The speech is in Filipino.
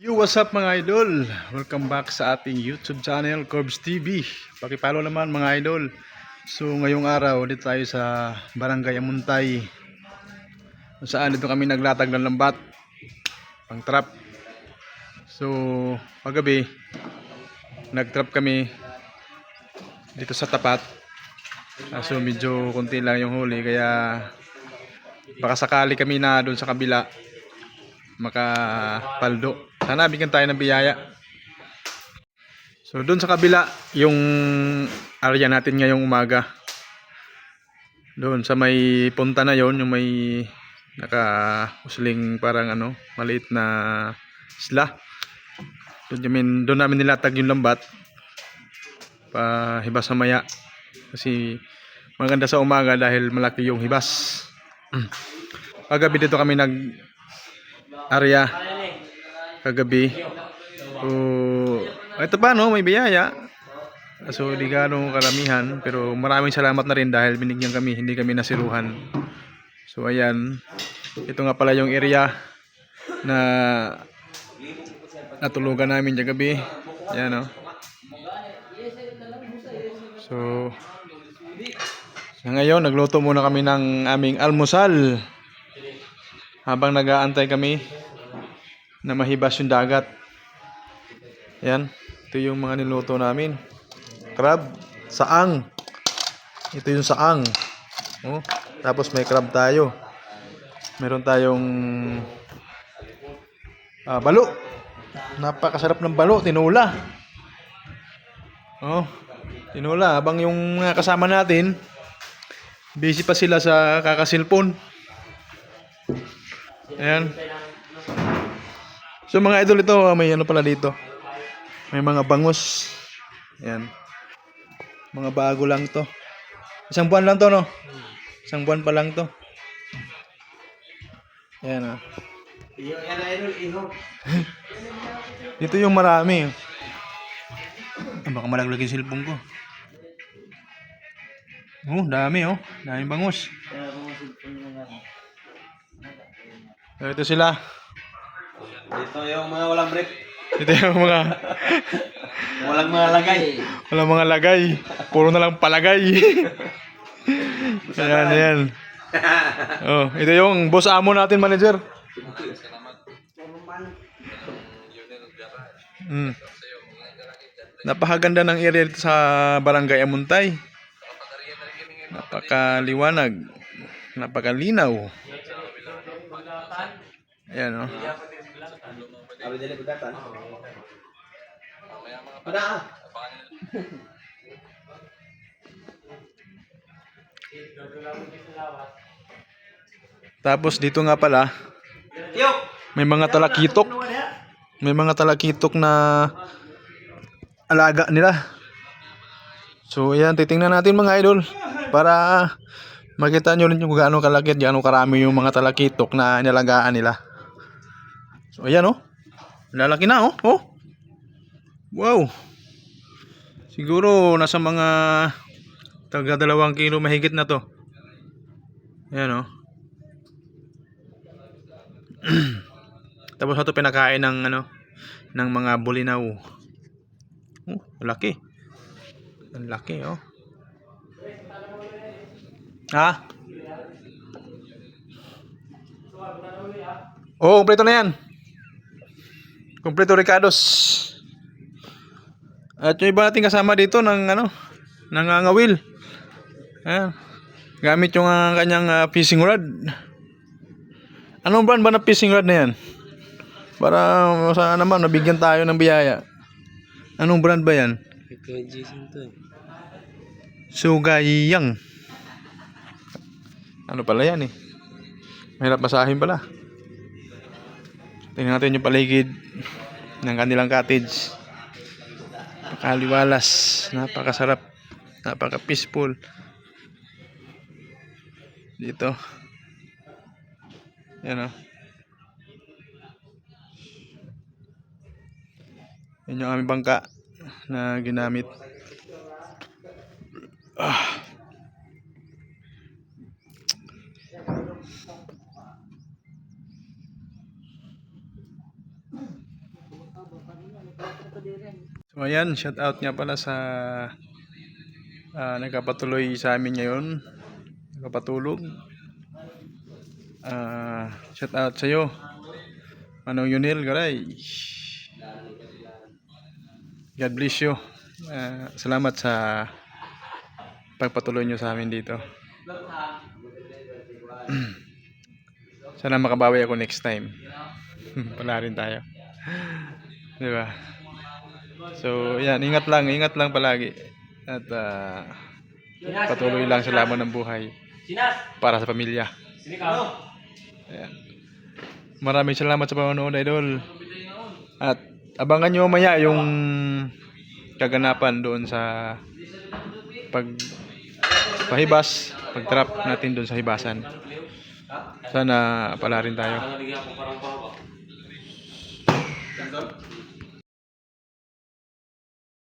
Yo, what's up mga idol? Welcome back sa ating YouTube channel, Corbs TV. Pakipollow naman mga idol. So ngayong araw, dito tayo sa Barangay Amuntay. Kung saan dito kami naglatag ng lambat, pang trap. So paggabi, nag-trap kami dito sa tapat. So medyo konti lang yung huli, kaya baka sakali kami na doon sa kabila makapaldo. Sana bigyan tayo ng biyaya. So doon sa kabila yung area natin ngayong umaga. Doon sa may punta na yon, yung may naka-usling parang maliit na isla. Doon namin nilatag yung lambat pa hibas sa maya. Kasi maganda sa umaga dahil malaki yung hibas. Kagabi dito kami area kagabi. So ito pa may biyaya. So di gano'ng karamihan, pero maraming salamat na rin dahil binigyan kami, hindi kami nasiruhan. So ayan, ito nga pala yung area na natulugan namin kagabi. Ayan So sa ngayon, nagluto muna kami ng aming almusal habang nag-aantay kami na mahibas yung dagat. Ayan, ito yung mga niluto namin. Crab, saang. Ito yung saang. Tapos may crab tayo. Meron tayong balo. Napakasarap ng balo, tinula. Tinula. Habang yung mga kasama natin, busy pa sila sa kakasilpon. Ayan. So mga idol, ito may pala dito. May mga bangus. Ayan. Mga bago lang to. Isang buwan lang to, no? Isang buwan pa lang to. Ayan Dito yung marami. Baka malaglag yung cellphone ko. Dami Daming bangus. Ito sila. Dito yung mga walang brick. Ito yung mga Walang mga lagay. walang mga lagay. Puro na lang palagay. Ayan. Ito yung boss amo natin, manager. Napakaganda ng area dito sa Barangay Amuntay. Napakaliwanag. Napakalinaw. Ayan Abi dili bugatan. Tapos dito nga pala, may mga talakitok. May mga talakitok na alaga nila. So ayan, titingnan natin mga idol para makita nyo rin kung gaano kalaki at gaano karami yung mga talakitok na inalagaan nila. So ayan lalaki na Wow. Siguro nasa mga taga 2 kilo mahigit na to. Ayan Tapos ito pinakain ng ng mga bulinaw. Laki. Ang laki kompleto na yan. Kompleto Ricardos. At yung iba nating kasama dito nangangawil. Ayan. Gamit yung kanyang fishing rod. Anong brand ba na fishing rod na yan? Para sana naman nabigyan tayo ng biyaya. Anong brand ba yan? Sugayang. Ano pala yan Mahirap masahin pala. Tingnan natin yung paligid ng kanilang cottage. Napakaliwalas, napakasarap, napaka-peaceful dito. Yan Yan yung aming bangka na ginamit. So ayan, shout out nga pala sa nagpapatuloy sa amin ngayon. Nagpapatulog. Shout out sa iyo. Manong Yunil Garay. God bless you. Salamat sa pagpatuloy nyo sa amin dito. Sana makabawi ako next time. Wala rin tayo. Diba? So, yan. Ingat lang palagi. At patuloy lang sa laban ng buhay para sa pamilya. Ayan. Maraming salamat sa panonood, idol. At abangan nyo mamaya yung kaganapan doon sa pag-trap natin doon sa hibasan. Sana pala rin tayo.